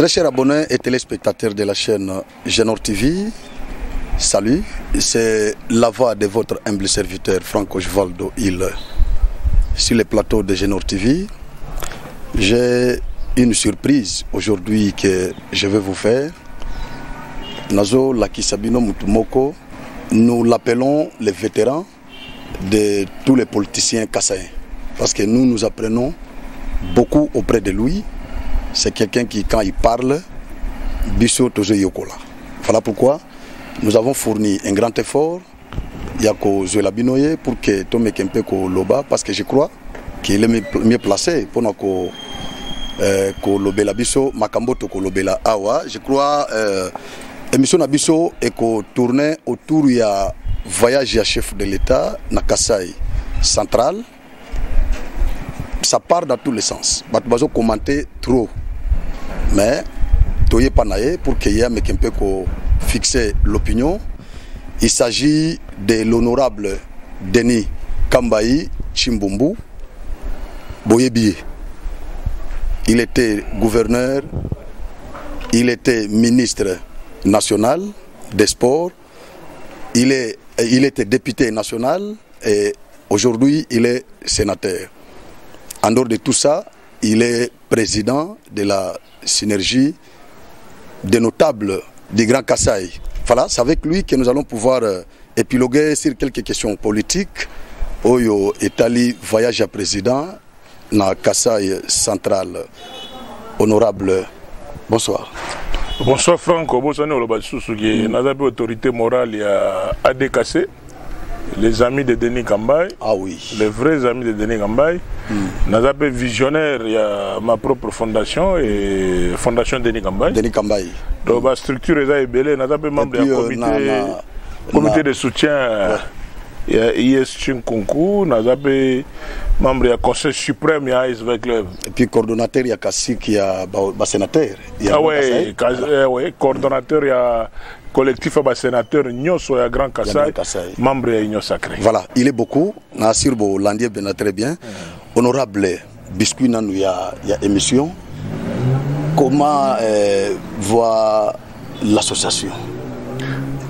Très chers abonnés et téléspectateurs de la chaîne Genor TV, salut, c'est la voix de votre humble serviteur Franco Osvaldo Hill sur le plateau de Genor TV. J'ai une surprise aujourd'hui que je vais vous faire. Nazo Lakisabino Mutumoko, nous l'appelons les vétérans de tous les politiciens kassaïens. Parce que nous apprenons beaucoup auprès de lui. C'est quelqu'un qui, quand il parle, biso tozo yokola. Voilà pourquoi nous avons fourni un grand effort. Yako Zola Binoye pour que Tome Kempe ko loba, parce que je crois qu'il est mieux placé pour nous ko lobela biso makamboto ko lobela awa. Je crois émission nabiso et ko tourner autour ya voyage à chef de l'État na Kasai central. Ça part dans tous les sens. Bah, tu vas commenter trop. Mais, toye panaye pour qu'il y ait un peu fixer l'opinion. Il s'agit de l'honorable Denis Kambayi Chimbumbu Boyebi. Il était gouverneur, il était ministre national des sports, il était député national et aujourd'hui il est sénateur. En dehors de tout ça, il est président de la synergie des notables du Grand Kasaï. Voilà, c'est avec lui que nous allons pouvoir épiloguer sur quelques questions politiques. Oyo Etali voyage à président dans Kasaï central. Honorable, bonsoir. Bonsoir Franco, bonsoir Nolobasusuki. Nous avons autorité morale à ADKC. Les amis de Denis Kambayi, ah oui, les vrais amis de Denis Kambayi. Nous avons visionnaire, il y a ma propre fondation et fondation Denis Kambayi. Denis Kambayi. Donc la structure est belle. Nous avons membre du comité de soutien IS Chinkunku. Nous avons membre du conseil suprême de ASV Club. Et puis coordonnateur, il y a Kassi qui a sénateur. Ah oui, coordonnateur, il y a collectif à sénateur Nyoso à Grand Kasaï, membre de l'Union Sacrée. Voilà, il est beaucoup. Nassirbo Landier bien très bien. Honorable Biscuit, il y a émission. Comment voit l'association?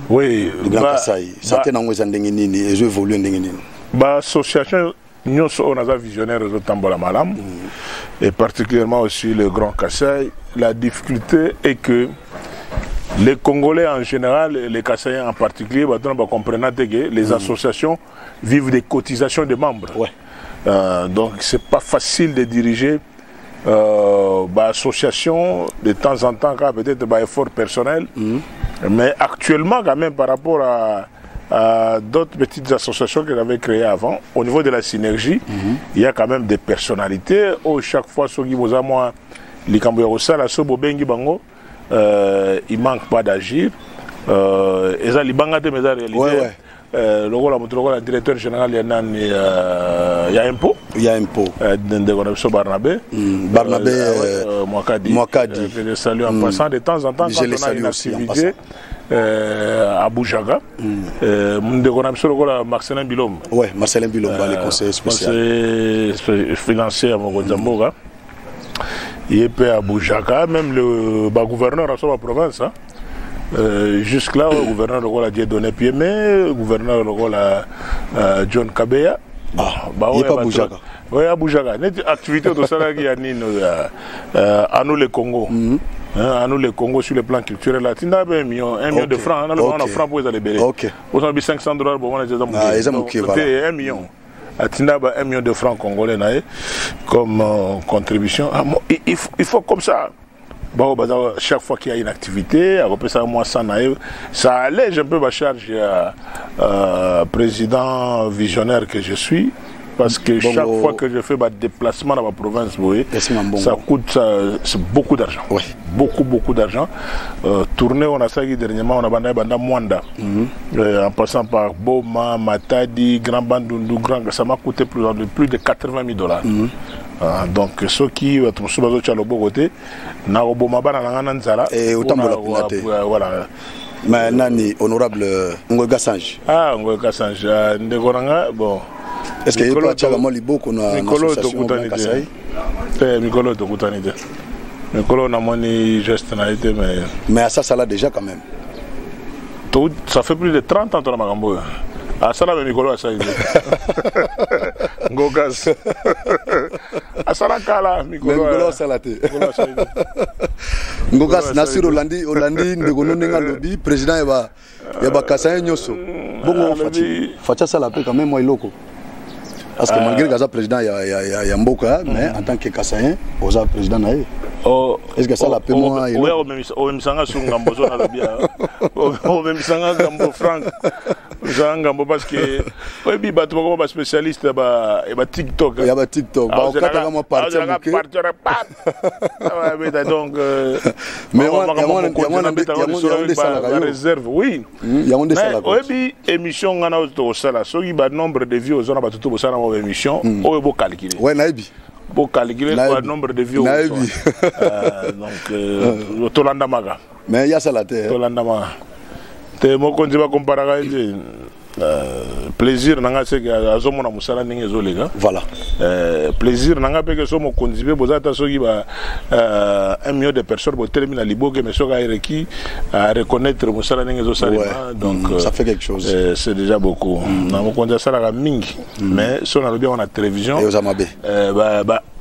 Oui, le Grand Kasaï. Ça tient en Wezandengini et je évolue en Dengini. L'association Nyoso on a visionnaire de Tambola Malam et particulièrement aussi le Grand Kasaï. La difficulté est que les Congolais en général, les Kassaïens en particulier, comprennent que les associations vivent des cotisations de membres. Ouais. Donc c'est pas facile de diriger l'association de temps en temps, peut-être par effort personnel. Mais actuellement, quand même, par rapport à d'autres petites associations que j'avais créées avant, au niveau de la synergie, il y a quand même des personnalités. Chaque fois, ceux qui vous ont les Camboyos, la Sobobengi Bango. Il ne manque pas d'agir. Et ça, les bangates, mais ça, réalité. Le directeur général, il y a impôt. Il y a impôt. Barnabé. Barnabé Mwakadi. Je le salue en passant de temps en temps quand on a une activité à Boujaga. Marcelin Bilom. Oui, Marcelin Bilom, le conseiller spécial. Conseiller financier à Mogodjamboga. Il est à Boujaka, même le gouverneur à la province. Hein. Jusque-là, le gouverneur de Dieudonné Piemé, le gouverneur de John Kabeya. Il n'est pas à Boujaka. Oui, à Boujaka. Activité de ça, il y a à nous les Congo. À nous les Congo sur le plan culturel. Là, il y a 1 million de francs. On a francs pour les aller. On a $500 pour les aider. 1 million. À 1 million de francs congolais comme contribution. Il faut comme ça. Bon, chaque fois qu'il y a une activité, ça allège un peu ma charge président visionnaire que je suis. Parce que chaque fois que je fais ma déplacement dans ma province, ça coûte beaucoup d'argent. Oui. Beaucoup d'argent. Tourner, on a ça dernièrement, on a Banda Mwanda. En passant par Boma, Matadi, Grand Bandundu, ça m'a coûté plus de $80 000. Donc ceux qui sont sur le côté, et autant voilà. Mais Nani, honorable Ngoga Sanj. Ah, Ngoga Sanj, bon. Est-ce qu'il y a beaucoup de Mikolo Tokutanite. Mais quand on a monné geste, mais à ça là déjà quand même. Ça fait plus de 30 ans que tu as Magambo. Ah, ça là, Mikolo a ça. Ngogas. Ah, ça là, Kala, Mikolo a ça. Ngogas, Nassir Hollandi, Ndegono Nenga Lobby, président Yaba Kassaye Nyoso. Bon, Fatia ça la paix quand même, moi, Iloko. Parce que malgré que président, il y a Mboka, mais en tant que Kassayen, on a président naïe. Est-ce que ça la paix moi? Oui, on même sanga sur Ngambo zone à bien. On même sanga Ngambo Franck. Ngambo parce que oui, bi batu ko ba spécialiste ba TikTok. Il y a TikTok. Ba okata ma partir mais donc mais on a réserve oui. Il y a on des salades. Oui, bi émission ngana au sala. So ba nombre de vues aux zone ba tout au sala mo émission. O bo calculer. Ouais, naibi. Pour calculer le nombre de vues. Donc, Tolanda Maga. Mais il y a ça la terre. Tolanda Maga. Tu m'as dit que comparer plaisir nanga c'est que azomona musala ninge zolega. Voilà. Plaisir nanga pe que somo contribuer bozata soki ba 1 million de personnes pour terminer liboke mais soka ireki à reconnaître musala ninge zosalima donc ça fait quelque chose. C'est déjà beaucoup. Na mo konza sala ka mingi mais so na lobi on a télévision et aux amabe.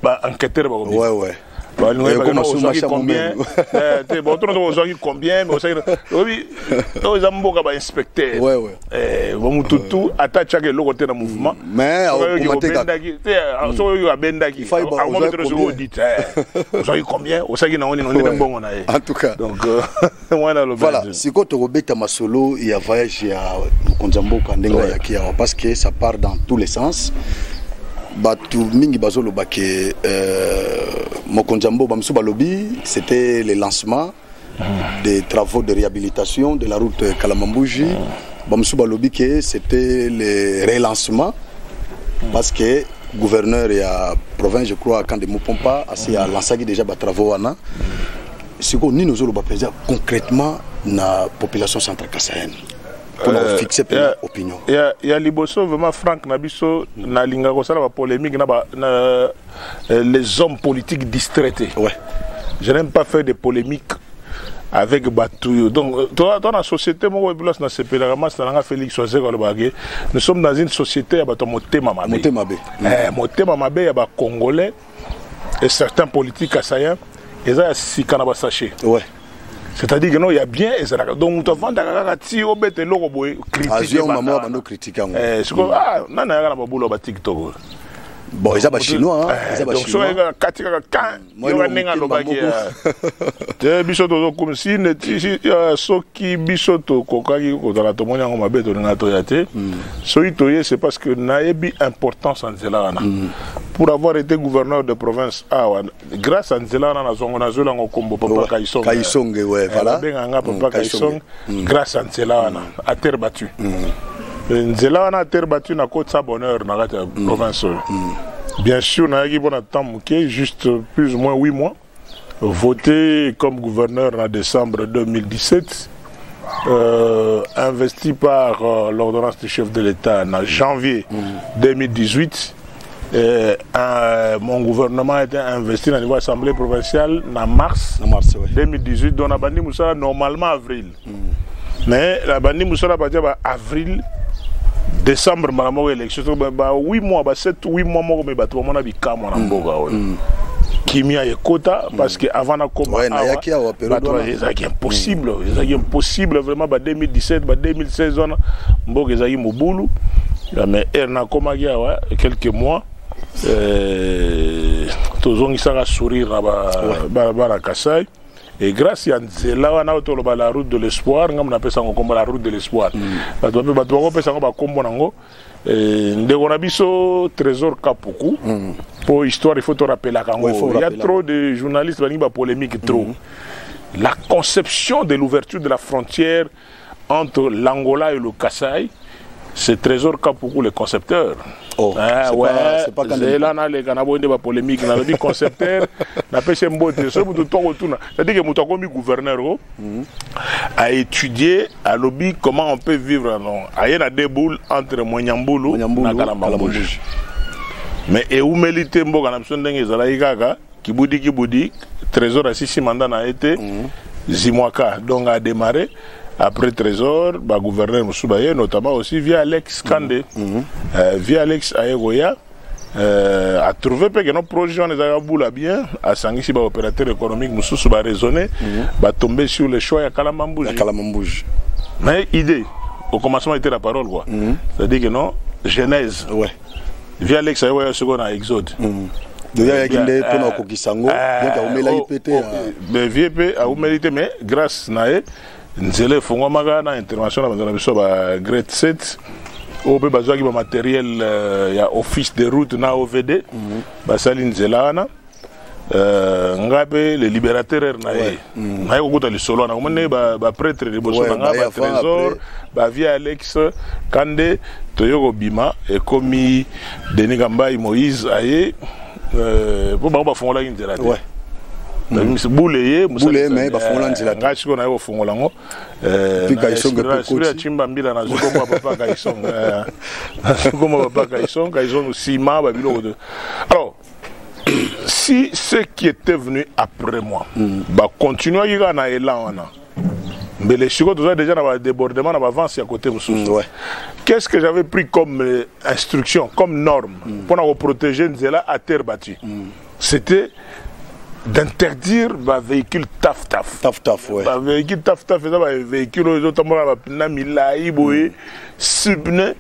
Ba enquêteur ba ouais ouais. Combien mais oui, ils ont beaucoup inspecté. Ouais ouais. Bon tout attache le côté dans mouvement. Mais il faut combien au saki na on bon on a. En tout cas. Donc voilà, si quand Robeta Masolo il y a voyage à Konzambo Kandenga Yakia parce que ça part dans tous les sens. Batu mingi bazolo bake Mokonjambo Bamsou Balobi, c'était le lancement des travaux de réhabilitation de la route Kalamambouji. Bamsou Balobi c'était le relancement parce que le gouverneur et la province, je crois, quand de Mopompa, a lancé déjà des travaux. Ce que nous avons concrètement dans la population centrale kassaïenne. Pour fixer l'opinion. Il y a Liboso, vraiment Franck Nabiso, na linga kosala ba polémique na les hommes politiques distraités. Ouais. Je n'aime pas faire des polémiques avec Batou. Donc dans la société, moi je na sepelama na Félix Ouzé Kolobagé. Nous sommes dans une société à bato motema mabe. Motema mabe ya ba Congolais et certains politiques assaillants, ils ont sikana ba sachet. Ouais. C'est-à-dire que non, il y a bien et ça. Donc, tu vas faire si on met le logo critiquer. C'est comme ah, non, non, non, boulot ba TikTok. Bon, ils ont chinois, hein. Ils ont chinois. Donc, bisoto comme si soki bisoto kokaki kodala to monya ngoma beto na toyate. Soitoye c'est parce que naebi importance en zelana. Pour avoir été gouverneur de province grâce à Nzelana na zongo na zola ngokombo papa Kaisong. Kaisong ouais, voilà. Benga papa Kaisong grâce à Nzelana à terre battue. Nzelana à terre battue na côte sa bonheur na la province. Bien sûr, na yaki bon temps muké juste plus ou moins 8 mois. Voté comme gouverneur en décembre 2017. Investi par l'ordonnance du chef de l'État en janvier 2018. Mon gouvernement a été investi dans le niveau assemblée provinciale en mars 2018. Donc, la Bandi Moussala normalement avril. Mais la Bandi Moussala va dire avril, décembre, élection. 8 mois, 7-8 mois, mais tout le monde a dit Kimia et Kota, parce qu'avant la combat, c'est impossible. C'est impossible vraiment. 2017, 2016, il y a Moboulou. Mais elle n'a pas quelques mois. Tozongi sanga sourire à Kassaye. Et grâce à Nzela, on a la route de l'espoir. On appelle ça la route de l'espoir. On appelle ça le trésor Kapuku. Pour histoire, il faut te rappeler. Il y a trop de journalistes qui polémique trop. La conception de l'ouverture de la frontière entre l'Angola et le Kassaye, c'est Trésor Kapuku, le concepteur. Oh, c'est pas là, on a les Canabos de la polémique. On a dit concepteur, on a fait un mot de c'est-à-dire que mon gouverneur a étudié à lobby comment on peut vivre. Il y a des boules entre Moyamboulou et Kalambambouji. Mais et où milite Mboga n'a besoin d'un Kibudi, Trésor a 6 mandats n'a été Zimwaka, donc a démarré. Après Trésor, le gouverneur Moussoubaye, notamment aussi via Alex Kandé, via Alex Ayegoya, a trouvé que nos projets ont bien, a sangui opérateur économique Moussou va raisonner, va tomber sur le choix à Kalamambouj. Mais idée, au commencement était la parole quoi. C'est-à-dire que non, genèse. Ouais. Via Alex Ayegoya, second à Exode. Mais grâce à Nzele Fongomaka na intervention na grade 7 au besoin de matériel ya office de route na OVD basali Nzela na ngabe le libérateur na ye na yo kuta lisolo na komone ba prêtre de boso na ba trésor ba via Alex Kandé toyoko bima et komi Denis Kambai Moïse aye pour ba fongola Nzela te boulé mais ba fongola Nzela ngati ko na yo fongola ngo pika isonga pe chimba mbila na zuko mo papa ka isonga zuko mo papa ka isonga ils ont ciment ba biloko de alors si ceux qui étaient venus après moi bah continuer à na élan wana mais les chicots déjà dans le débordement dans l'avance à côté qu'est-ce que j'avais pris comme instruction comme norme pour nous protéger Nzela à terre battue c'était d'interdire les véhicules taf ouais. Les véhicules taf les véhicules les autres na milai boye subne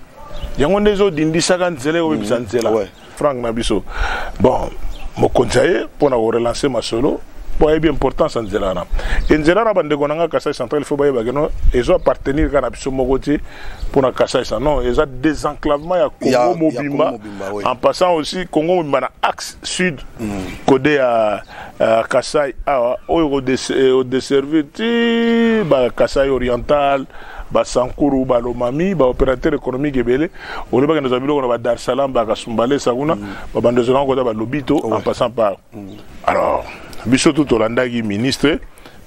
yango ndezo dindisaka Nzela o bisa Nzela Franck Nabiso bon mon conseiller pour nous relancer ma solo pour bien importance en Nzela na Nzela na bande konanga Kasai central il faut baye bageno ils ont appartenir kana biso mogoti pour na Kasai ça non ils ont désenclavement ya Congo Mobimba en passant aussi Congo Mobimba na axe sud codé à Kasai au desservir ti ba Kasai oriental ba Sankuru ba Lomami ba opérateur économique ebele au lieu que nous abiloko na Dar es Salaam ba Kasumbale Saguna ba bande zona ko ba Lobito en passant par alors Biso tout Hollanda qui ministre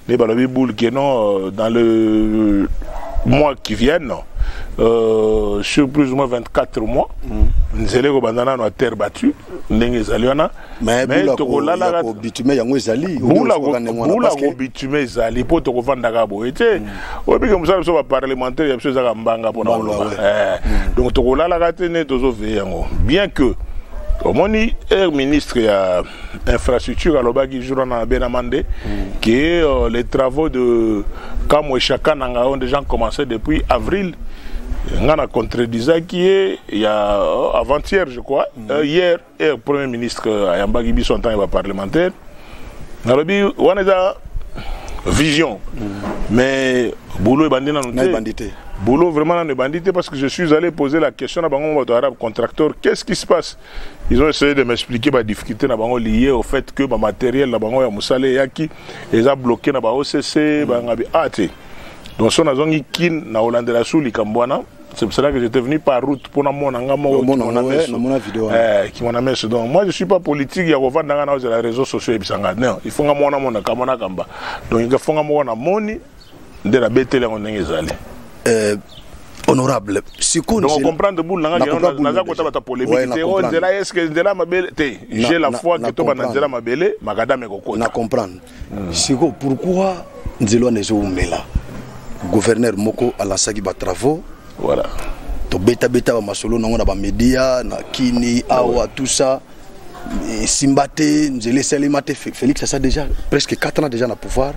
les balobi boule qui non dans le mois qui viennent sur plus ou moins 24 mois nous allons bandana na terre battue ndenge zaliona mais tokolala ko bitume yango ezali bula ko bitume ezali po to kovanda ka boete obi ke musala so ba parlementaire ya biso za mbanga pona donc tokolala ka tene tozo ve yango bien que Mon ministre de l'infrastructure à l'Obagi Jourana Benamande, qui les travaux de Kamwe Chaka ont déjà commencé depuis avril. On a contredisé qui est il y a avant-hier, je crois, hier, le Premier ministre Ayambagi Bisson temps parlementaire. On a vision, mais boulot est bandité. Boulot vraiment ne bandité parce que je suis allé poser la question à Bango Arabe contracteur, qu'est-ce qui se passe? Ils ont essayé de m'expliquer ma difficulté liée au fait que ma matériel na Bango ya Moussale Yaki les a bloqué na ba OCC bangabi ate. Donc son azongi kin na Hollande la Souli Kambwana. C'est pour cela que j'étais venu par route pour mon vidéo. Qui m'en amène. Donc moi je suis pas politique, il y a dans les réseaux sociaux et non, il faut que mon kamona kamba. Donc il faut que mon moni de la bête les on honorable. Donc on comprend de boule na polémique. Est-ce que Nzela mabele j'ai la foi que toi Nzela mabele makadame kokota. Na comprendre. Siko pourquoi Nzela nezomela. Gouverneur Moko alansaki ba travaux. Voilà. To beta ba masolo na ba média na kini awa tout ça. Simbate Nzela Salimate Félix ça déjà presque 4 ans déjà na pouvoir.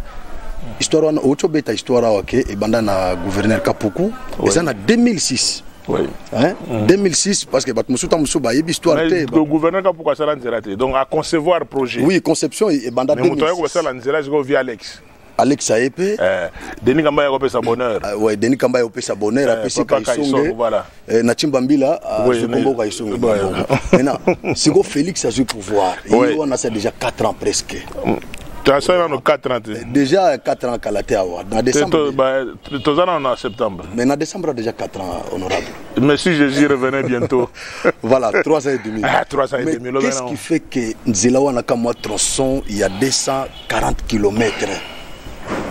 Histoire on autre beta histoire OK et banda na gouverneur Kapuku et ça en 2006. Oui. Hein? 2006 parce que Batmusuta Musuba y histoire le gouverneur Kapuku ça Nzela donc à concevoir projet. Oui, conception et banda 2006. Mais on ça Nzela via Alex. Alex Ayepe Denis Kambai a opé sa bonheur. Ouais, Denis Kambai a opé sa bonheur après si Kaisonge. Voilà. Na Chimbambila je combo Kaisonge. Maintenant, c'est go Félix a eu pouvoir. Et on a ça déjà 4 ans presque. Ça a 4 ans. Déjà 4 ans Kalate Awa. Dans décembre. En septembre. Mais en décembre déjà 4 ans honorable. Mais si Jésus revenait bientôt. Voilà, 3 ans et demi. 3 ans et demi. Mais qu'est-ce qui fait que Nzela wana kama tronçon il y a 240 km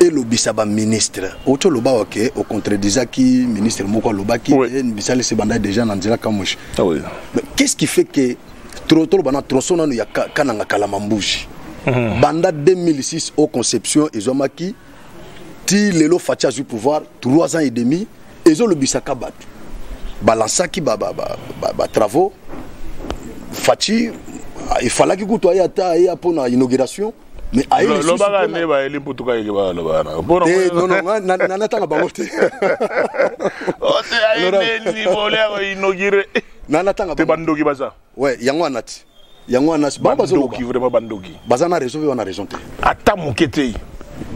et le bisaba ministre. Auto loba OK au contredisant qui ministre Moko Lobaki et Bisale Sebanda déjà dans Nzela Kamush. Ah oui. Mais qu'est-ce qui fait que trop bana tronçon il y a kananga Kalamambouji. Banda 2006 aux conceptions ils ont maki ti lelo Fati a eu pouvoir 3 ans et demi ils ont le bisaka bat balansaki ba travaux Fati il fallait qu'il coûte aya pour la inauguration mais aïe le baga ne ba eli putuka yeke ba lo bana non nanatanga bango te o te aïe ni voler inaugurer nanatanga te bandoki baza ouais yango anati bandoki vraiment bandoki bazana raison on a raison te ata mokete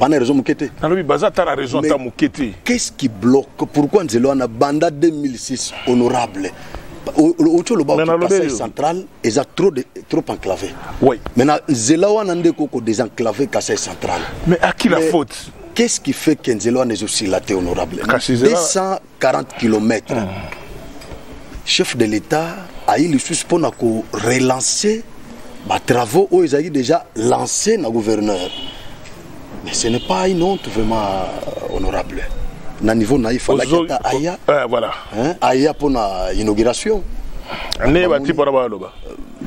bana raison mokete nalobi baza ta la raison ta mokete qu'est-ce qui bloque pourquoi nzelo ana banda 2006 honorable autour le bas du central ils a trop enclavé oui maintenant nzelo ana ndeko ko désenclavé Kassai central mais à qui la faute qu'est-ce qui fait que nzelo ana aussi la honorable 240 km chef de l'État a eu le souci pour relancer les travaux où ils ont déjà lancé le gouverneur. Mais ce n'est pas une honte vraiment honorable. Na niveau il fallait qu'il y ait voilà. Aya pour l'inauguration.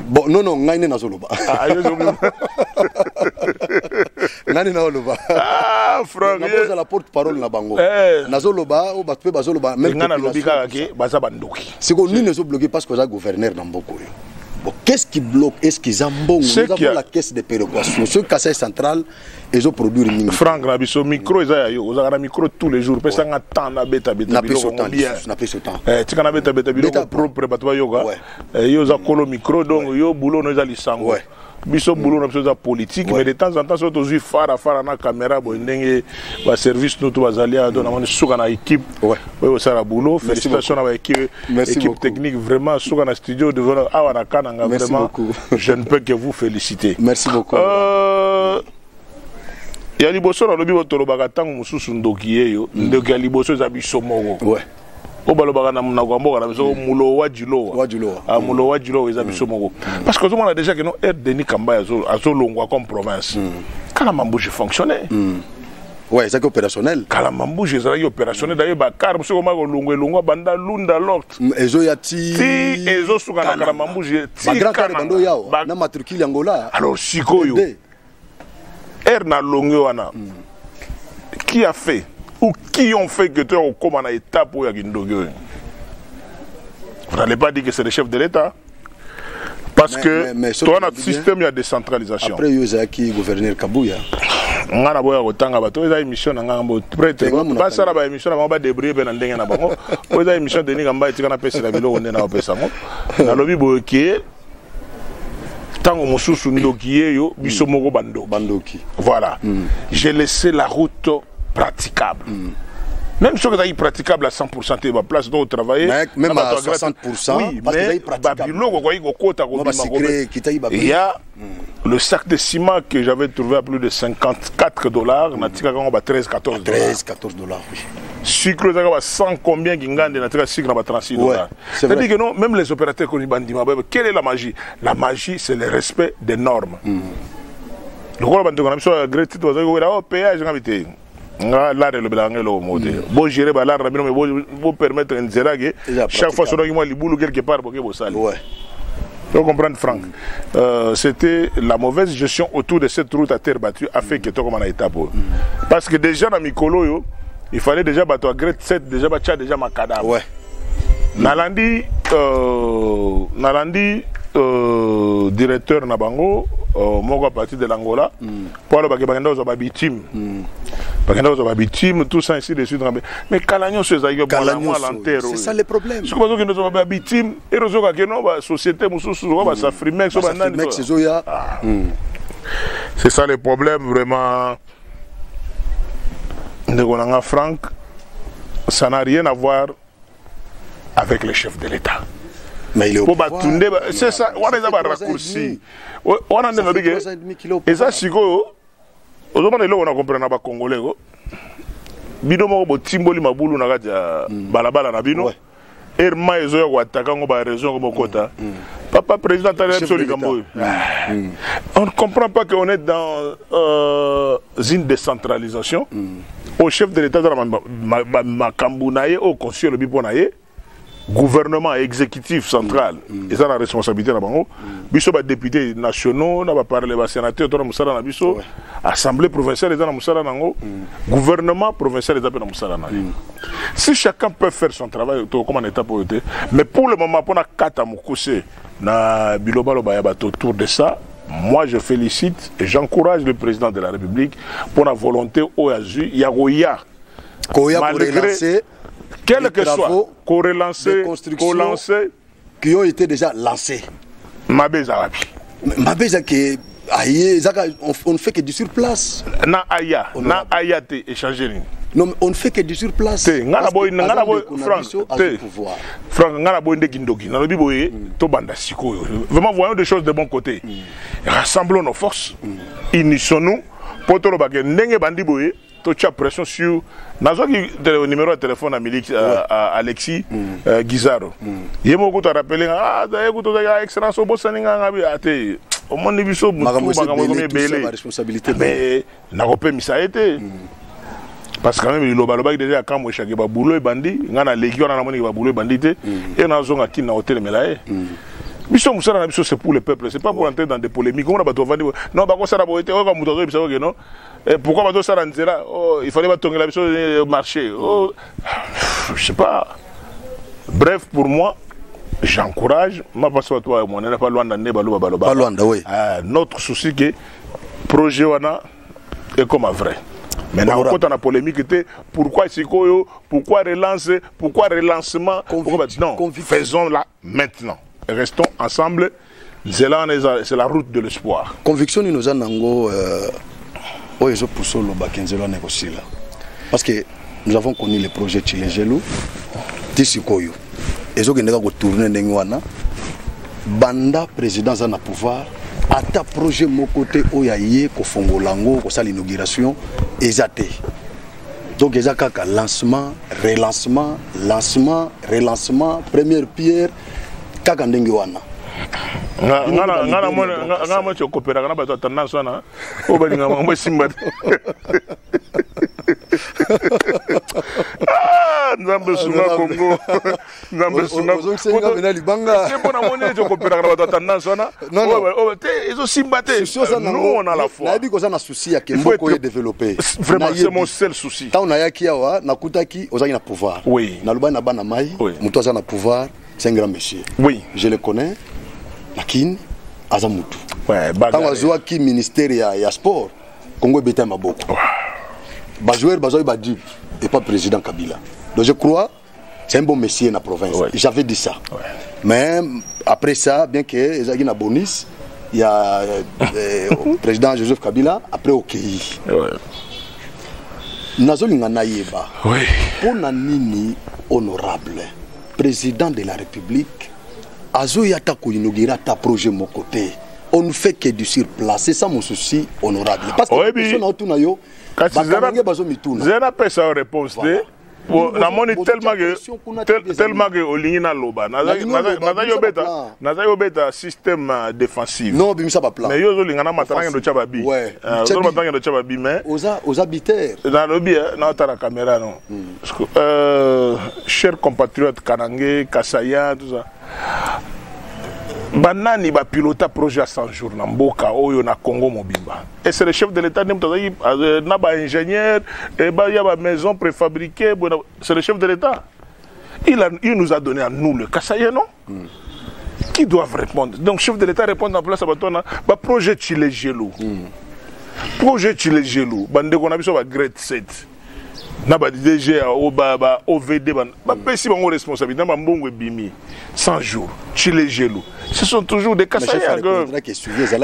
Bon, non, ngaine na zoloba. Nani na zoloba. Ah, Franck. Na posa la porte-parole na bango. Na zoloba, o batpe bazoloba même ngana lobika ke baza bandoki. C'est qu'on ne sont bloqués parce que ça gouverneur dans beaucoup. Bon, qu'est-ce qui bloque? Est-ce qu'ils ont bon? Nous avons la caisse de péréquation. Ce Kassai central, ils ont produit une Franck Rabiso micro ils ont un micro tous les jours. Parce qu'on temps na beta n'a pas ce temps. N'a pas ce temps. Tu kana beta biloko propre batwa yoga. Yo za kolo micro donc yo boulot no za lisango. Biso boulot na biso politique mais de temps en temps so tozu fara na caméra bo ndenge ba service no to bazalia do na moni suka na équipe. Ouais au sala boulot. Félicitations à l'équipe technique vraiment suka na studio devant awa na kananga vraiment. Je ne peux que vous féliciter. Merci beaucoup. Ya liboso na lobi botolobaka tango mususu ndoki yeyo ndoki ya liboso za biso moko. Ouais. O balobaka na kwamboka na biso mulo wa jilowa. Mulo wa jilowa za biso moko. Parce que tout le monde a déjà que non air Denis Kamba azo longwa comme province. Kalamambouche fonctionnait. Ouais, c'est opérationnel. Kalamambouche est opérationnel d'ailleurs ba car muso ma longwa banda lunda lot. Ezo yati ezo suka na Kalamambouche ti. Ba grand car bando yao na matricule Angola. Alors sikoyo. Erna Longoana, qui a fait ou qui ont fait que tu es comme en étape pour Yagindogo? Vous n'allez pas dire que c'est le chef de l'État. Parce que toi, notre système, il y a décentralisation. Après, il y a qui gouverneur Kabouya. On a une émission, on a une émission, on a débrouiller ben ndenge na bango. On a une émission de Nigamba et tika pesa la bilo on est na pesa ngo. Na lobi boké tango mosusu ndoki yo biso moko bandoki. Voilà. J'ai laissé la route praticable. Même si c'est praticable à 100%, tu vas place où travailler. Même à 60%, oui, parce que il y a le sac de ciment que j'avais trouvé à plus de $54. $13-14. $13-14, oui. Sucre, ça 100 combien qui gagne dans le sucre, $36. C'est-à-dire que non, même les opérateurs qui ont quelle est la magie? La magie, c'est le respect des normes. Le gros bandit, on a besoin de grétite, on a péage, on a été. Là, le belangelo modé. Bon, gérer l'art, mais vous permettre un zérage. Chaque fois, sur le boulot quelque part pour que vous salez. Ouais. Vous comprenez, Franck? C'était la mauvaise gestion autour de cette route à terre battue a fait que tout comme on a été pour. Parce que déjà dans Mikolo, il fallait déjà battre à grade 7, déjà battre déjà Makada. Ouais. Nalandi, directeur Nabango, moi à partir de l'Angola, pour le Bagabanda aux Ababitime. Bagabanda aux Ababitime, tout ça ainsi de suite. Mais Kalagnon, c'est ça, c'est ça le problème. Ce que nous avons Ababitime, et nous avons la société, c'est ça le problème, vraiment. De Franck, ça n'a rien à voir avec le chef de l'État. Mais il est au pouvoir. C'est ça, on a des raccourcis. On a des et ça, c'est quoi? Aujourd'hui, on a compris que les Congolais, bidomo bo timboli mabulu na katia balabala na bino. Erma ezo ya wataka ngo ba raison ko kota. Papa président Taleb Gambo. On ne comprend pas qu'on est dans une décentralisation. Au chef de l'État, ma Kambunaye, au conseil le Biponaye. gouvernement exécutif central et ça la responsabilité na bango biso ba députés nationaux na ba parler ba sénateur to na musala na biso assemblée provinciale et na musala nango gouvernement provincial et na musala na si chacun peut faire son travail to comme en état pour été mais pour le moment pour na kata mukuse na biloba lo ba ya bato autour de ça. Moi, je félicite et j'encourage le président de la République pour la volonté OASU, Yagoya. Malgré, quel que soit, qu'on relance, qui ont été déjà lancés. Mabeza qui on ne fait que du sur place. Na aya te échanger. Non, on ne fait que du sur place. Franck, vraiment, voyons des choses de bon côté. Rassemblons nos forces, unissons-nous, pour que nous bandi boye, tu as pression sur le numéro de téléphone à Alexis Guizaro. Il m'a rappelé, excellence, au au monde de la responsabilité. Mais n'a été. Parce que quand même, il y déjà quand moi je suis boulot et bandit, il y a une légion dans la boulot et bandit et il y a une zone qui n'a hôtel mais c'est pour le peuple, c'est pas pour entrer dans des polémiques. On a pas non, pas ça été non. Pourquoi pas ça il fallait pas tourner la marché. Je sais pas. Bref, pour moi, j'encourage, ma passe à toi, on n'est pas loin d'année pas loin oui. Notre souci que projet wana est comme un vrai. Maintenant, quand on a polémique, pourquoi Sikoyo, pourquoi relancer, pourquoi relancement, non, faisons-la maintenant. Restons ensemble, c'est la route de l'espoir. Conviction nous avons parce que nous avons connu le projet Chilejelo, Tissikoyo, et ils ont tourné dans Banda, président à pouvoir. À ta projet mon côté oyaye ko fongolango ko sala l'inauguration ezate donc ezaka ka lancement relancement première pierre kaka ndenge wana ngana mo chokopera kana bato tendance wana o balinga mo simba Nzambe sunga Congo Nzambe sunga c'est pour amener de coopérer avec la tendance wana ils ont simbaté nous on a la foi na biko ça na souci ya kemboko est développé vraiment c'est mon seul souci tant na yaki awa na kutaki ozaki na pouvoir na luba na bana mai muto aza na pouvoir c'est un grand monsieur oui je le connais lakini aza mutu tant azwa ki ministère ya sport Congo beta maboko Bajouer Bazoy Badib et pas président Kabila. Donc je crois c'est un bon monsieur dans la province. J'avais dit ça. Mais après ça, bien que Ezagi na bonus, il y a le président Joseph Kabila après OKI. Nazolinga Nayeba. Pour Nanini honorable président de la République, Azoyata ko inaugurer ta projet mon côté. On ne fait que du sur place. C'est ça mon souci honorable. Parce que personne autour na yo Zena peut sa réponse na moni tellement que olingina loba naza beta système défensif non bimisa ba plan mais yo olingana matanga ndo chababi zo matanga ndo chababi mais aux habitants na lobby na ta caméra non chers compatriotes Kanangé Kasaya tout ça Banani va piloter projet à 100 jours dans Mboka Oyo na Congo Mobimba. Et c'est le chef de l'État n'a pas ingénieur et il y a une maison préfabriquée. C'est le chef de l'État. Il nous a donné à nous le Kassaye, non? Qui doivent répondre? Donc, chef de l'État répond en place à Batona. Projet Chilejelo. Projet Chilejelo. Bande qu'on a vu sur la grade 7. Naba DG OVD si on responsabilité naba mbongo bimi 100 jours Chilejelo ce sont toujours des Kassaïens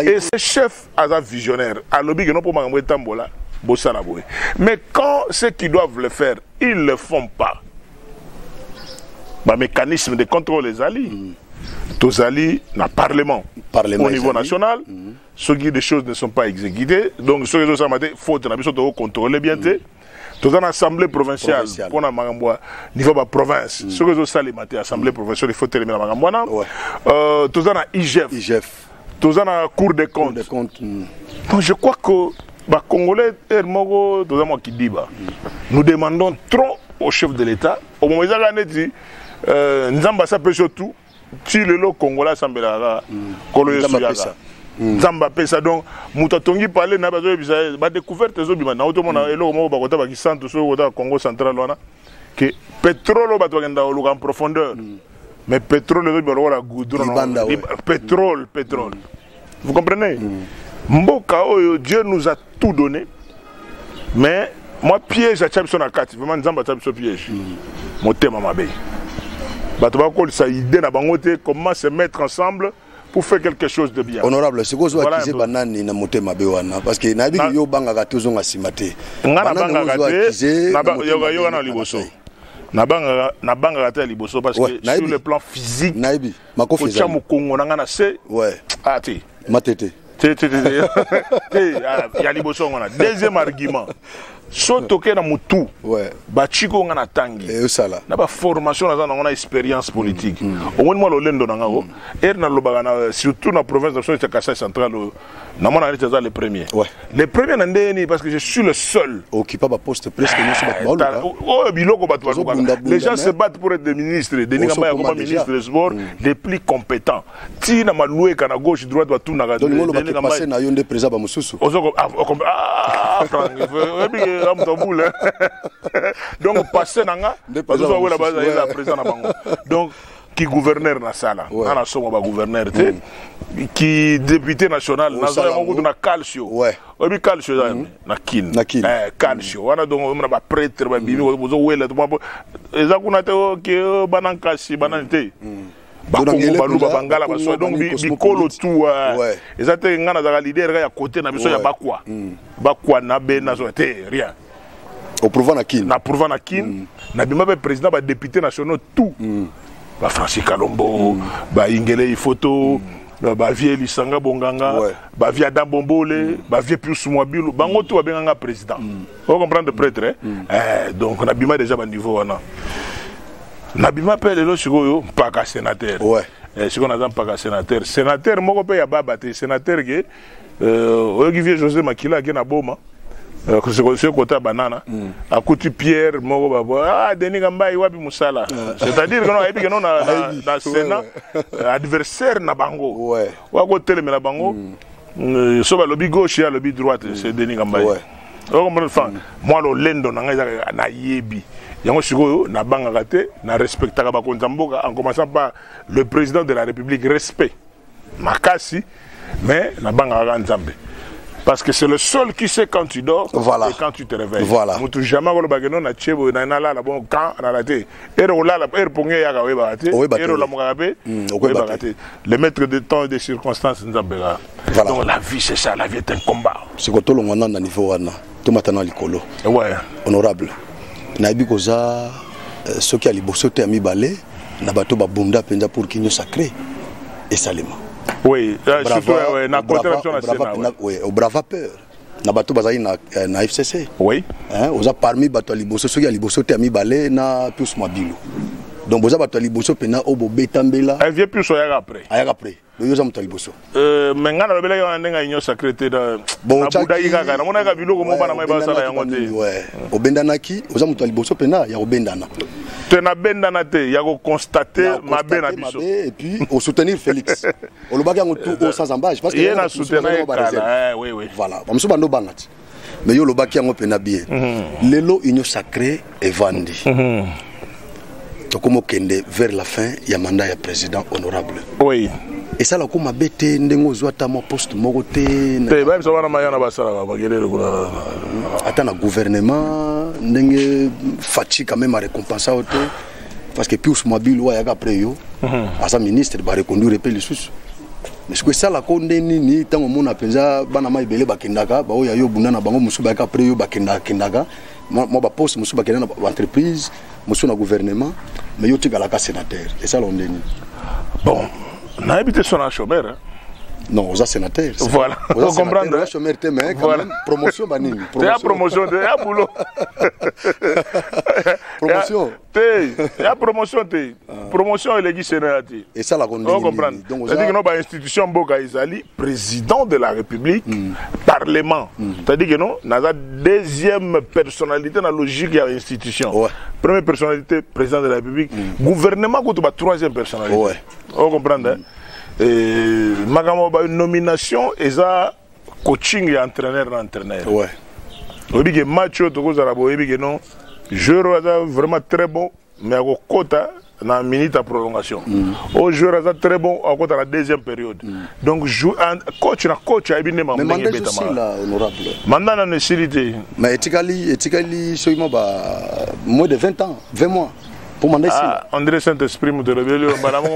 et ces chefs à visionnaire à lobby que non pour m'envoyer tambola bossa na boy mais quand ceux qui doivent le faire ils le font pas mécanisme de contrôle les alliés tous alliés na parlement au niveau national ceux qui des choses ne sont pas exécutées donc ceux qui sont maté faute na biso to contrôler bien Tout dans l'Assemblée provinciale, pour la Magamboa, niveau de la province, ce que je matin l'Assemblée provinciale, il faut terminer la Magamboa. Tout dans l'IGF, tout dans la Cour des comptes. Donc je crois que les Congolais, nous demandons trop au chef de l'État, au moment où ils ont dit, nzamba sa pe surtout ti lelo Congolais sambela kolo yesu yaga nzamba pesa donc muta tongi parler na bazo bisa ba découverte zo bima na otomona eloko moko bakota ba kisanto so kota Congo central wana que pétrole bato bakenda oluka en profondeur mais pétrole zo bima la goudron pétrole vous comprenez mboka oyo Dieu nous a tout donné mais moi piège à Champion à 4 vraiment nzamba Champion piège motema mabe bato bakol ça idée na bangote comment se mettre ensemble pour faire quelque chose de bien. Honorable, c'est quoi ce que tu banane na motema bewana parce que na bi yo banga ka tozo ngasimate. Ngana banga ka na yo na liboso. Na banga ka liboso parce que sur le plan physique naibi makofi za. Ko Congo na ngana se. Ouais. Ah ti. Matete. Ya liboso ngana. Deuxième argument. So toke na mutu ba chiko nga na tangi na ba formation na on a expérience politique au moins moi lo lendo na ngao na lobaka na surtout na province de Kasai central na mona ali tza le premier na ndeni parce que je suis le seul occupé ba poste presque non oh biloko ba les gens se battent pour être des ministres Denis Kamba ya comme ministre des sports les plus compétents ti na maloué kana gauche droite ba tout na ga Denis Kamba passé na yonde président ba mususu donc passé nanga la président na bango donc qui gouverneur na sala na somo ba gouverneur te qui député national na zo yango na calcio obi calcio na kin calcio wana donc on ba prêtre ba bimi bozo wela to eza kuna te ke banankasi banante baluba bangala baso donc bikolo tout ezate ngana za leader ya côté na biso ya bakwa na bena so te rien au prouva na kin na bima be président ba député nationaux tout ba Francis Kalombo ba Ingele photo ba vie Lisanga Bonganga ba vie Adam Bombole ba vie Pius Mwabilu bango tout ba benganga président vous comprendre prêtre donc na bima déjà ba niveau wana Nabima pe lelo sikoyo mpaka sénateur. Siko na mpaka sénateur. Sénateur moko pe ya baba te sénateur ke Olivier José Makila ke na boma. C'est côté banana. Akuti Pierre moko baba Denis Kamba wapi musala. C'est-à-dire que non na Sénat adversaire na bango. Wa ko tele na bango. So ba lobby gauche ya lobby droite c'est Denis Kamba. Moi lo lendo na yebi. Yango sikoyo na banga kate na respectaka ba konzamboka en commençant par le président de la République respect makasi mais na banga ka nzambe parce que c'est le seul qui sait quand tu dors et quand tu te réveilles mutu jamais ko bageno na chebo na la bon quand na raté ero la ponge ya ka we ba raté ero la moka pe we ba raté le maître de temps et des circonstances nzambe donc la vie c'est ça la vie est un combat c'est ko to longona na niveau wana to matana likolo honorable nabi koza ce qui a liboso te amibale na bato ba bunda penza pour kinyo sacré et salema surtout na contraction nationale au brava peur na bato bazali na FCC oza parmi bato liboso ce qui a liboso te amibale na Pius Mwabilu donc boza bato liboso pena obo betambela vie plus oya après yo za mutaliboso mais ngana lobela yo ndenga inyo sacré na budai kaka na mona ka biloko mo bana mai ba sala yango te obendanaki oza mutaliboso pena ya obendana te na bendana te ya ko constater mabe na biso et puis au soutenir Félix olobaki yango tout au sans embâche parce que il na soutenir voilà comme ça bando bangati mais yo lobaki yango pena bien lelo inyo sacré et vandi tokomo kende vers la fin ya mandat ya président honorable et ça la comme bête ndengo zwata mo poste moko te ba biso wana mayana basala ba gelele kula ata na gouvernement ndenge fachi quand même à récompenser auto parce que Pius Mwabilu wa yaka après yo asa ministre ba reconduire pe lisusu mais ce que ça la konde nini tango mona penza bana mai belé bakendaka ba oya yo bunda na bango musu ba yaka après yo bakendaka mo ba poste musu bakendana na entreprise musu na gouvernement mais yo tika la sénateur et ça l'on deni bon na habité son chômeur Non, aux sénateurs. Voilà, vous comprenez. Mais quand même, promotion, banine. C'est la promotion, c'est la boulot. Promotion. Il y a promotion, promotion et les sénats. Et ça, la vous comprenez. C'est-à-dire que nous avons une institution, président de la République, Parlement. C'est-à-dire que nous avons la deuxième personnalité dans la logique de l'institution. Première personnalité, président de la République. Gouvernement, c'est la troisième personnalité. Vous comprenez. Une nomination et ça coaching et entraîneur. Ouais. Vous dites que match je vraiment très bon mais à quota dans la minute à prolongation. Au joueur très bon à quota la deuxième période. Donc coach a bien mais mandat aussi là honorable. Mandat la nécessité. Mais étiquali seulement moins de 20 ans, 20 mois. Pour mandat ici. André Saint-Esprit me révélé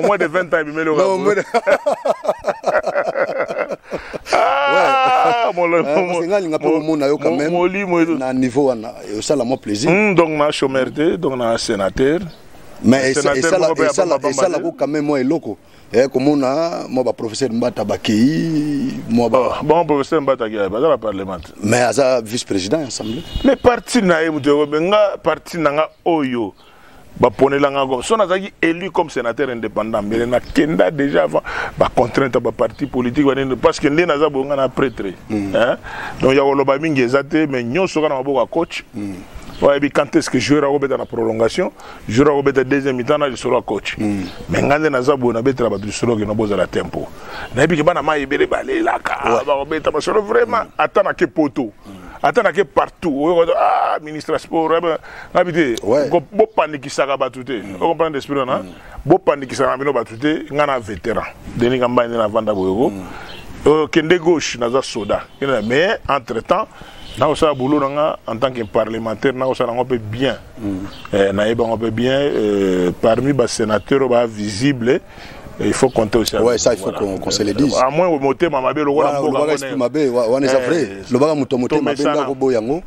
moins de 20 ans il me le. Non, moins de na niveau ça la mon plaisir. Donc na chômeur donc na sénateur. Mais ça la quand même moi loco. Comme on a moi professeur Mbata Bakei moi bon professeur Mbata qui dans la parlement. Mais à vice-président assemblée. Mais parti na nga parti na oyo. Si on a élu comme sénateur indépendant, mais il y a déjà avant contrainte à parti politique parce que nous avons un prêtre. Donc il y a des mais nous sommes un coach. Quand est-ce que je vais dans la prolongation, je vais dans la deuxième mi-temps, je serai coach. Mais quand on a un tempo. Vraiment, attends à quel poteau. Attends que partout, ministre des Sports, beau panique ça va tout. On comprend l'esprit là. Beau panique ça va tout. On a un vétéran. Denis Gamba na vanda boyo. Kende gauche na za soda. Mais entre temps, na osa boulot en tant que parlementaire, na osa on peut bien. On peut bien parmi les sénateurs visibles. Il faut compter aussi. Ouais, ça il faut qu'on se le dise. À moins au moté mamabe le voilà on est vrai. Le baga moto mabe ndako boyango.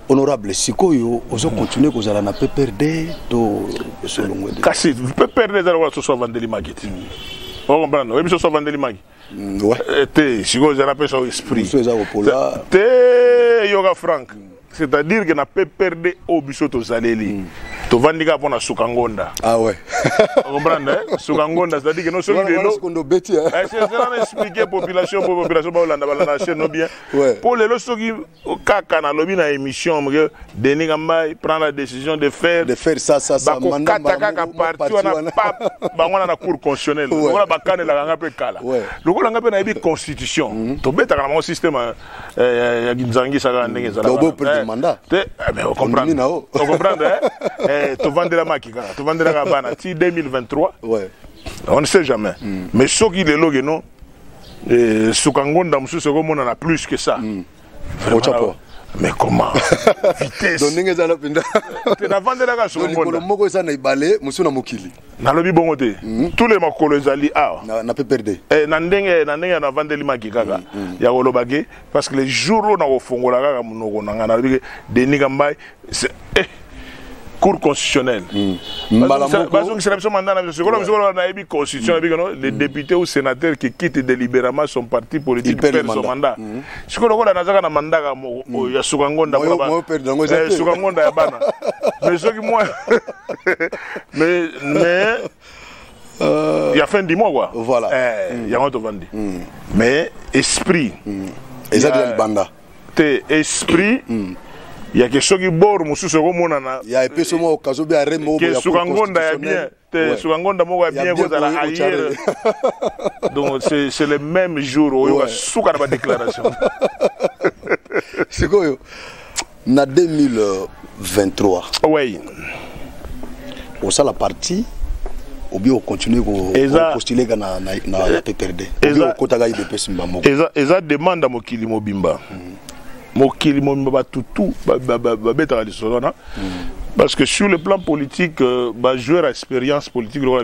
Honorable sikoyo ozo continuer kozala na PPRD to solongwe. Kasi PPRD za wa so vandeli market. On comprend non, biso so vandeli market. Ouais. Te sikoyo za pesa au esprit. So za kopola. Te yoga frank. C'est-à-dire que na PPRD au biso to zaleli. To vandika pona Sukangonda. Ah ouais. Vous comprenez? Sukangonda, c'est-à-dire que nous sommes des lots. C'est ça expliquer population la chaîne bien. Pour les lots qui kaka na lobby na émission Denis Gambay prend la décision de faire ça mandat kaka parti on a pas bangona na cour constitutionnelle. Voilà bakane la ngapa kala. Le ko ngapa na bi constitution. To beta na mon système ya Ginzangi saka ndenge za. Dobo pour mandat. Mais on comprend. On comprend tu vendras la maquille, tu vendras la banane. Si 2023, on ne sait jamais. Mais ce qui est le non, Sukangonda, on a plus que ça. Mais comment? Vitesse. Tu n'as vendu la gage. Tous les makolo zali n'a pas perdu. Nandenge na vendu les maquille kaka. Ya wolobage parce que les jours où on a fongo la gaga monogona na Denis Gambay cour constitutionnelle. Les députés ou sénateurs qui quittent délibérément son parti politique perdent son mandat. Si on a un mandat, il y a Sukangonda. Mais ce qui moi. Mais il y a fin du mois quoi. Voilà. Il y a un vendu. Mais esprit. Et ça devient le banda. Esprit. Il y a quelque chose qui bord musu soko monana. Il y a épée somo okazo bi aremo ya Sukangonda ya bien. Sukangonda mo bien ko la ailleurs. Donc c'est le même jour où il y a souka ba déclaration. C'est quoi na 2023. Oui. On ça la partie ou bien on continue à postuler na PPRD. Ou kotaga IDP Simba moko. Eza demande mo kilimo bimba. Parce que sur le plan politique, joueur à expérience politique, ouais,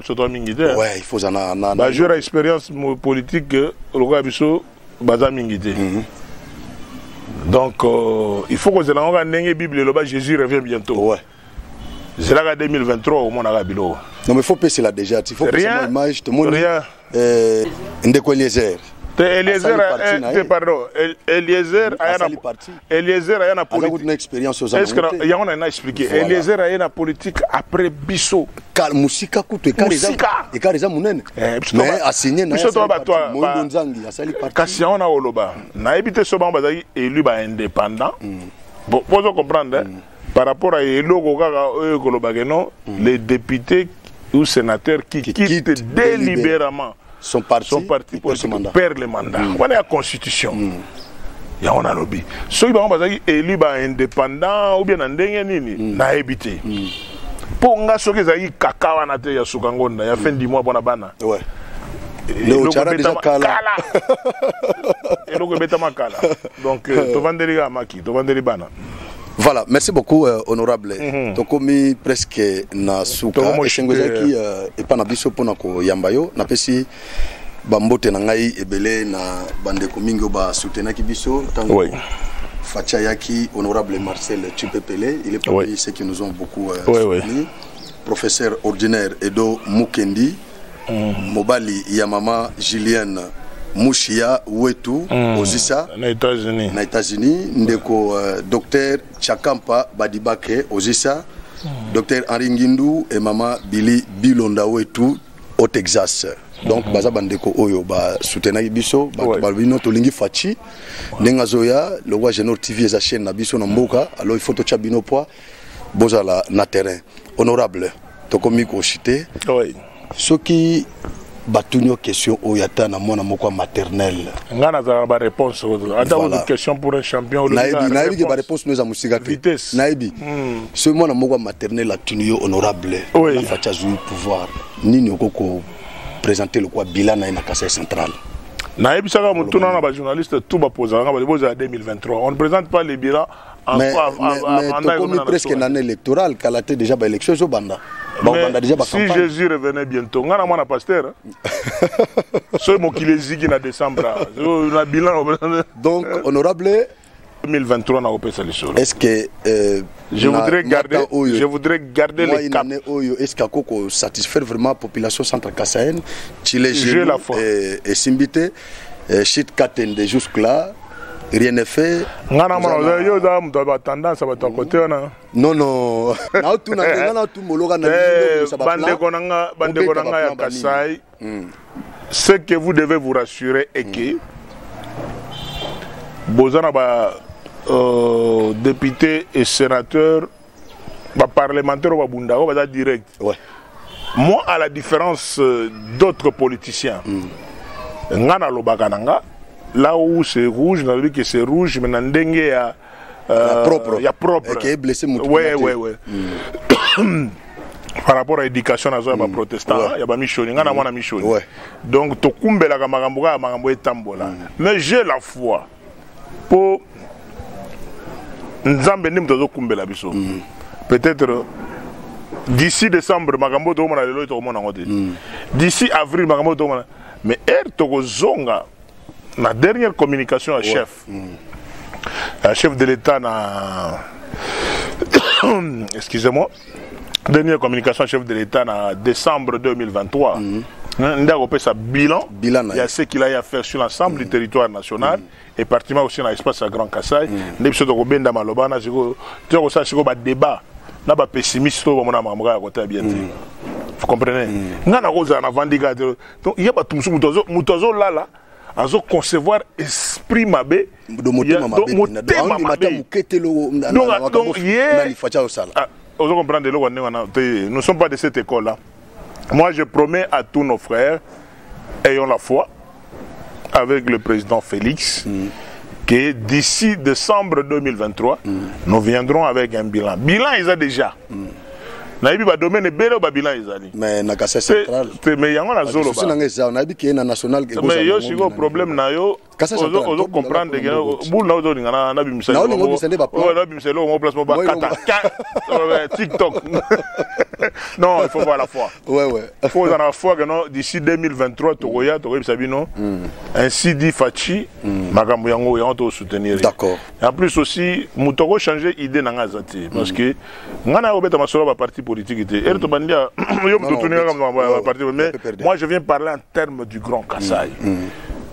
il faut joueur à expérience politique, donc il faut que nous ayons une Bible, Jésus revient bientôt. C'est là 2023 au monde arabe. Non mais il faut passer là déjà, il faut passer une image, tout le monde. Rien. Ndeko Eliezer. Eliezer pardon Eliezer a une politique expérience aux est-ce que il y a on a expliqué Eliezer a une politique après biso musika kutu ekareza munene mais assigné na Moïndo Nzangi asali parti kasi on a oloba na ebité so ba bazaki élu ba indépendant bon faut comprendre par rapport à eloko kaka koloba que non les députés ou sénateurs qui quittent délibérément son parti pour perdre le mandat. On a la constitution. Il y a un lobby. Ceux qui sont élus indépendants ou bien indépendants, na habité. Pour nga ceux qui sont kaka na te ya sukangonda ya fin du mois bona bana. Ouais. Le chara déjà kala. Et le beta makala. Donc to vandeli ga maki, to vandeli bana. Voilà, merci beaucoup, honorable. Tokomi presque na suka esengwezaki epana biso pona ko yambayo na pesi bambote na ngai ebele na bandeko mingi ba soutenaki biso tango facha yaki honorable Marcel Tchipepele, il est parmi ceux qui nous ont beaucoup soutenu. Professeur ordinaire Edo Mukendi, Mobali Yamama Julienne Mouchia Wetu Ozisa na États-Unis ndeko docteur Chakampa Badibake Ozisa docteur Henri Ngindu et maman Billy Bilonda Wetu au Texas. Donc baza bandeko oyo ba soutenaki biso ba bino tolingi fachi ndenga zoya le roi Genor TV eza chaîne na biso na mboka alors il faut to chabino poa bozala na terrain honorable tokomi ko chité soki batunyo question oyata na mona moko maternelle ngana za ba réponse ata une question pour un champion naïbi que ba réponse nous a musika vitesse naïbi ce mona moko maternelle atunyo honorable na facha zu pouvoir nini okoko présenter le quoi bilan na Kasai central naïbi saka mutuna na ba journaliste tout ba poser nga ba poser 2023 on ne présente pas les bilans mais comme presque une année électorale kalaté déjà ba élection zo banda. Si Jésus revenait bientôt, on a un pasteur. C'est mon qui les zigi en décembre. Donc, honorable 2023, on a les choses. Est-ce que je voudrais garder les cap. Est-ce que satisfaire vraiment la population centre kassaïenne, Chile et Simbité, Chit Katen de jusque-là? Rien n'est fait. Non, non. Ce que vous devez vous rassurer est que Bozana député et sénateur, parlementaire ou Bunda, direct. Moi, à la différence d'autres politiciens, Ngana Lobakananga. Là où c'est rouge, on a dit que c'est rouge, mais dans le il y a propre. Et qui est blessé, ouais. Par rapport à l'éducation, il y a des protestants, il y a des Michoni, il y a des Michoni. Donc, tu kumbe la Magamboga, Magamboé Tambola. Mais j'ai la foi pour Nzambe Nimdozo kumbe la biso. Peut-être d'ici décembre, Magambo Tomana, d'ici avril, Magambo Tomana. Mais Ertogo Zonga. La dernière communication à chef, chef de l'État, excusez-moi, dernière communication à chef de l'État en décembre 2023, on a fait sa bilan, il y a ce qu'il a à faire sur l'ensemble du territoire national, et particulièrement aussi dans l'espace à Grand Kassai, il y a un débat, il y a un pessimiste, vous comprenez? Il y a un à concevoir esprit mabé de moteur mabé nous ne sommes pas de cette école là. Moi je promets à tous nos frères, ayons la foi avec le président Félix que d'ici décembre 2023 nous viendrons avec un bilan ils ont déjà Naïbi ba domaine belo ba bilan izali. Mais na Kasai central. Mais yango na zolo ba. Naïbi qui est na national. Mais yo sigo problème na yo. Ozo comprendre que boule na ozo ngana na bimisa. Na ozo bisende ba plan. Na bimisa lo mo place mo ba kata. TikTok. Non, il faut voir la foi. Il faut avoir la foi que non d'ici 2023 tokoya tokoya bisabino. Ainsi dit Fachi, makambo yango yango to soutenir. D'accord. En plus aussi mutoko changer idée na ngazati parce que ngana obeta masolo ba parti politique était. Moi je viens parler en termes du Grand Kassai.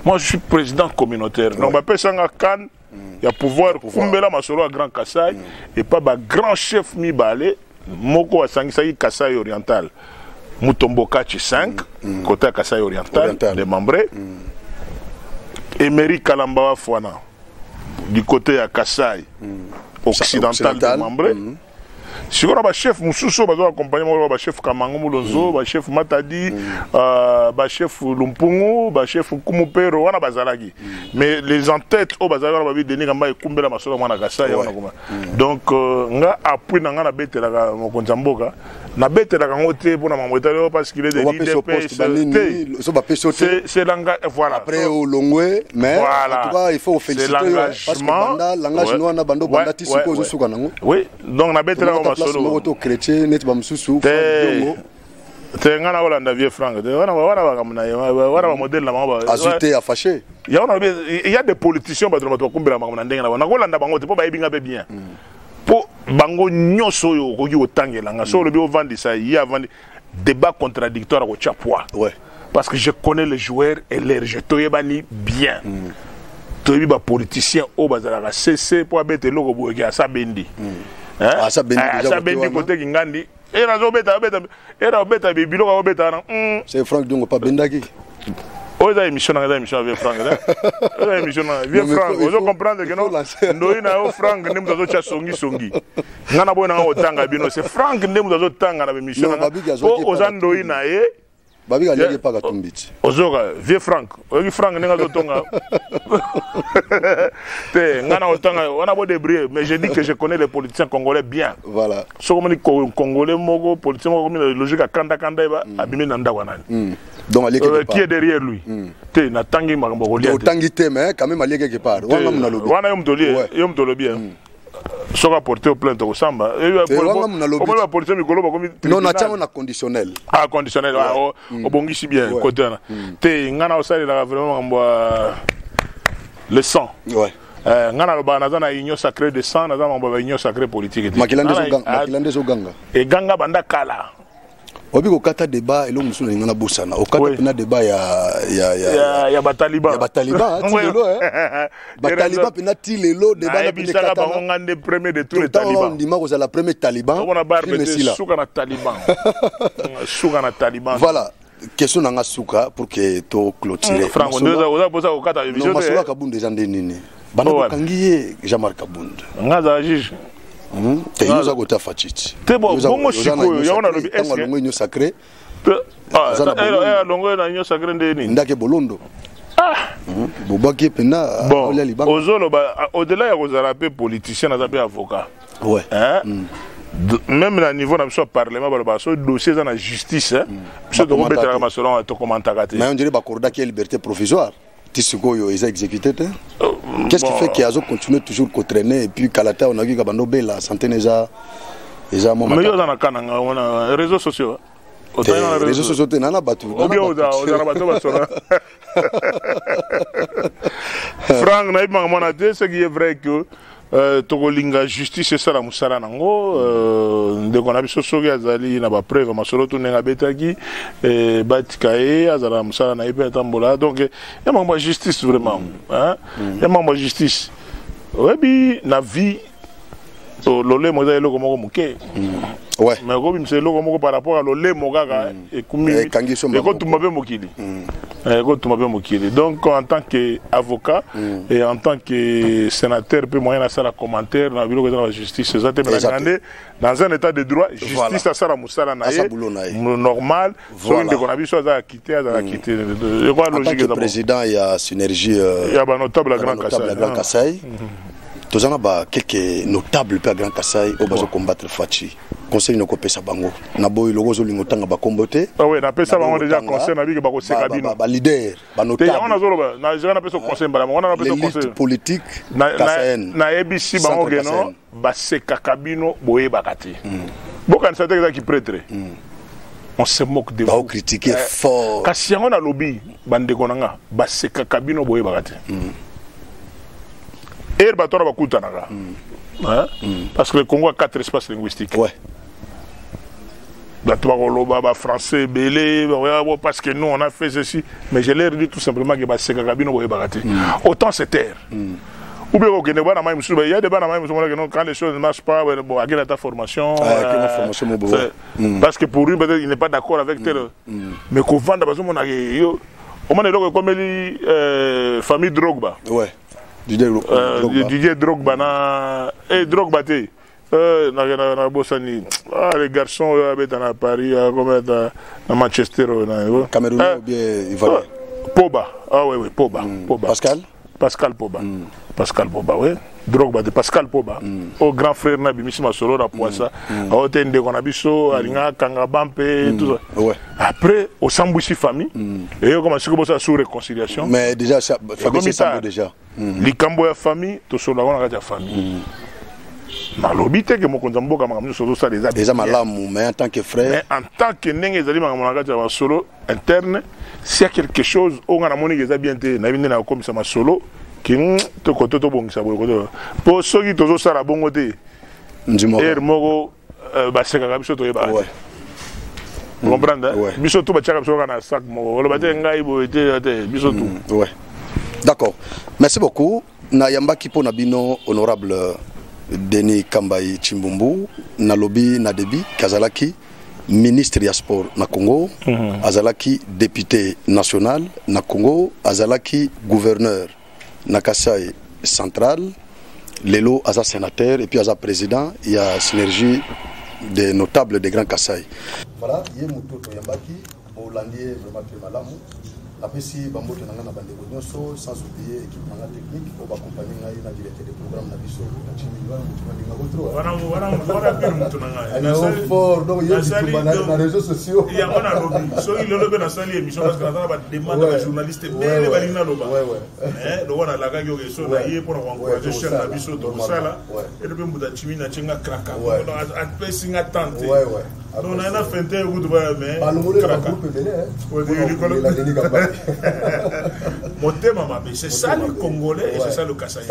Moi, je suis président communautaire. Donc, je peux s'en can, il y a pouvoir, Kumbela Masolo à Grand Kassai, et pas un grand chef Mibale, Moko à Sangisaï Kassai Oriental. Mutombo Kachi 5, côté Kassai Oriental, des membres. Emery Kalambawa Fouana, du côté à Kassai occidental, des membres. Si on a un chef Moussousso, on va accompagner un chef Kamango Moulonzo, un chef Matadi, un chef Lumpungu, un chef Kumupero, on a Bazalagi. Mais les en-têtes au Bazalagi, on va dire que Kumbela Masolo Managasa. Donc, on a appris dans la bête de la Mokonzamboka. Na bête de la Gangote pour la Mamouetalo parce qu'il est des c'est l'engagement. Voilà. Après, au Longwe, mais en tout cas, il faut féliciter parce que l'engagement de Bando Bandati, c'est quoi au oui, donc la bête de la Masolo. Chrétien, net Bamsusu, c'est un Hollande vieux franc. Voilà un modèle là-bas. Azuté à fâcher. Il y a des politiciens qui ont Kumbela Mamandenga. On a Hollande Bangote pour Baïbinga bien. Pour Bango Nyoso au Tangela, sur le bureau vendre ça, il y a débat contradictoire au Tchapoua. Ouais. Parce que je connais les joueurs et les Toyebani bien. Toyebi ba politicien au bazala CC pour abete logo boyaki à Sabendi. Ah Sabendi côté Kingandi. Et la zobeta beta bibilo ka beta na. C'est Franck Dongo pas Bendaki. Oh, ça émission avec Franck. Ça émission avec Franck. Vous comprenez que non? Nous na Franck ne nous avons songi. Ngana boy na otanga bino c'est Franck ne nous avons tanga na émission. Oh, ozando ina Babi a pas Katumbit. Ozoga vieux Franck. Ogi Franck ne nga tonga. Te ngana otanga on a beau débrouiller mais je dis que je connais les politiciens congolais bien. Voilà. So comme les congolais mogo politiciens comme la logique à kanda ba abimi nanda wanani. Donc qui est derrière lui? Te na tangi makambo kolia. O tangi te mais quand même aller quelque part. Wana mna lobi. Wana yom tolobi. Soka porter plainte au Samba. On police mikolo ba komi. Non na tiens on a conditionnel. Ah conditionnel au bongisi bien côté na. Te ngana osali la vraiment mbo le sang. Ouais. Ngana lo ba na union sacrée de sang na mbo union sacrée politique. Makilande zo ganga. Et ganga banda kala. Obi ko kata débat elo musuna ngana bosana. O kata pena débat ya bataliba. Ya bataliba tilelo Bataliba pena tilelo débat na pena kata. Ba ngande premier de tous les talibans. On dit ma ko la premier taliban. On a barbe souka na taliban. Souka na taliban. Voilà. Question nanga souka pour que to clôturer. Franco oza posa ko kata émission. Non masolo kabunde jande nini. Bana ko kangiye Jean-Marc Kabunde. Ngaza juge. Te yoza gota fachiti. Te bon sikoyo ya ona lobi est longo sacré. Ah, longo na nyo sacré ndeni. Ndake bolondo. Ah. Bobaki pena olia libanga. Ozolo ba au-delà ya kozala pe politicien na pe avocat. Ouais. Même à niveau na so parlement ba so dossier dans la justice so do mettre la masolon to commentaire. Mais on dirait ba corda qui liberté provisoire. Tissukoyo ils a exécuté. Qu'est-ce qui fait qu'Azo continue toujours à traîner et puis Kalata on a vu que la santé déjà moment. Mais on a kananga on a réseaux sociaux. Les réseaux sociaux t'es nana batu. Ou bien on a batu basona. Franck na ibanga mona te ce qui est vrai que tokolinga justice c'est ça la musala nango de qu'on a biso soki azali na ba preuve masolo to nenga betaki batikae azala musala na ipe tambola donc ya mamba justice vraiment hein ya mamba justice webi na vie lolé mo za eloko moko muke ouais mais ko bimse eloko moko par rapport à lolé mogaka et kumi et ko tumba mokili donc en tant qu'avocat et en tant que sénateur peut moyen à ça la commentaire dans la justice c'est ça dans un état de droit justice à ça la musala na normal so inde qu'on a vu soit à quitter je crois logique que président il y a synergie il y a ba notable à Grand Kassai tous en a quelques notables à Grand Kassai au besoin combattre Fachi conseil no kopesa bango na boy logo zo lingotanga ba kombote ah ouais na pesa bango déjà conseil na biki ba ko seka bino ba leader ba notable on a zolo na je na pesa conseil ba on a pesa conseil politique na ABC bango geno ba seka kabino boye bakati bokan sa teka ki prêtre on se moque de vous critiquer fort kasi on a lobby bande konanga ba seka kabino boye bakati batora ba kutanaka parce que le Congo a 4 espaces linguistiques ouais français, belé, parce que nous on a fait ceci. Mais je leur dis tout simplement que c'est Kagabino ou Ebaraté. Autant c'est terre. Ou bien il y a des bancs quand les choses ne marchent pas, bon, à ta formation. Parce que pour lui, peut-être il n'est pas d'accord avec tel. Mais qu'on vende, parce qu'on a comme famille Drogba. Ouais. Didier Drogba. Et Drogba, les garçons à Paris, à Manchester. Cameroun ou bien Ivoirien. Poba. Ah oui, Poba. Pascal Poba. Pascal Poba, oui. Drogba de Pascal Poba. Au grand frère Nabi Missima Solo, la Poissa. A Oten de Gonabiso, Alinga, Kangabampe, tout ça. Après, au Sambouchi famille, et on commence à sous réconciliation. Mais déjà, famille Sambo déjà. Les Camboya famille, tout ça, on a famille. Mais l'obité que mon contambo comme nous ça déjà malamu, mais en tant que frère, mais en tant que nengue zali ma solo interne, s'il y a quelque chose on a moni que bien té na binde na comme ça ma solo qui to koto to bon ça pour ceux qui tozo sala bongo té ndimo moko ba seka ka biso to yeba vous comprenez biso to ba chaka biso kana sac mo lo ba té ngai bo été biso tout ouais d'accord merci beaucoup na yamba kipo na bino honorable Denis Kambayi Chimbumbu Nalobi Nadebi Kazalaki ministre ya sport na Congo Azalaki député national na Congo Azalaki gouverneur na Kasai central Lelo Aza sénateur et puis Aza président il y a synergie des notables des Grands Kasai. Voilà, yé mutoto yambaki Hollandais vraiment très malamu. Après si bambote nanga na bande bonyoso sans oublier équipe nanga technique pour accompagner ngai na directeur de programme na biso na chimilwa mutumandinga kontro wana pire mutu nanga na fort donc yé na réseaux sociaux il y a on a lobby so il le lobe na sali émission parce que na ba demande ba journaliste bele balina loba le wana la gayo ke so na yé pour encourager chaîne na biso to sala et le muta chimina chenga kraka a pressing attente donc on a fait un coup de mais kraka mon thème, c'est ça le Congolais et c'est ça le Kasaï.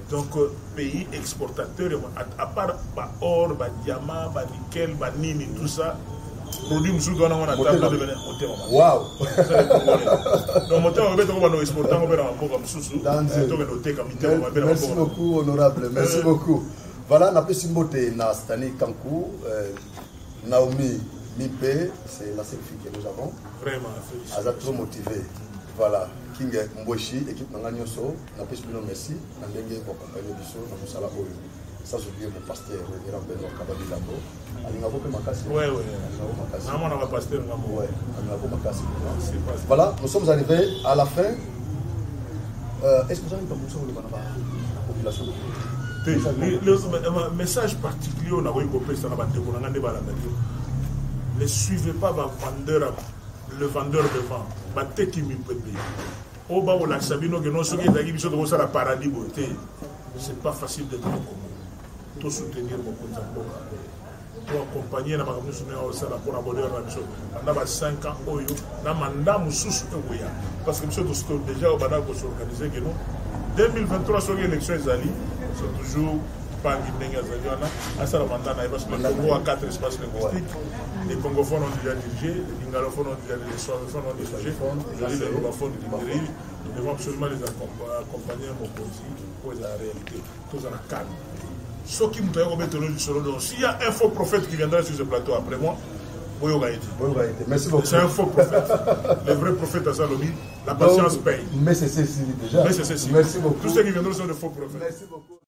Donc, pays exportateur, à part or, diamant, nickel, nini, tout ça, produit nous doit avoir un table de venir mon thème. Waouh! Donc, mon thème, on va nous exporter, on va comme sous-sous. Merci beaucoup, honorable. Merci beaucoup. Voilà, on a pu s'imboter dans Stani Kankou, Naomi Mipé, c'est la seule fille que nous avons. Vraiment, elle est trop motivée. Voilà, King Mboshi, équipe Nanganyoso, n'a pas de merci, n'a pas de accompagner du saut, n'a pas de ça, je dis mon pasteur, il y a un peu de Kabadi Labo. Il y a un peu de Makassi. Oui, oui. Il y a un pasteur. Oui, il y a un peu de Makassi. Voilà, nous sommes arrivés à la fin. Est-ce que vous avez une promotion de la population? Le message particulier, on a eu compris ça, ne suivez pas le vendeur de vent. C'est pas facile d'être au Congo. Tout soutenir mon Congo. Tout accompagner la collaborateur on a 5 ans parce que nous déjà au Bana pour s'organiser que nous 2023 sur l'élection c'est toujours pas Guinée à ça parce que le Congo a 4 espaces linguistiques. Les congophones ont déjà dirigé, les lingalophones ont déjà dirigé, les swahilophones ont dirigé, aujourd'hui les rubaphones dirigent. Nous devons absolument les accompagner à Mokozi pour la réalité. Tout ça la calme. Ce qui me fait remettre le solo, s'il y a un faux prophète qui viendra sur ce plateau après moi, merci beaucoup. C'est un faux prophète. Le vrai prophète à Salomi, la patience paye. Mais c'est déjà. Merci beaucoup. Tous ceux qui viendront sont de faux prophètes. Merci beaucoup.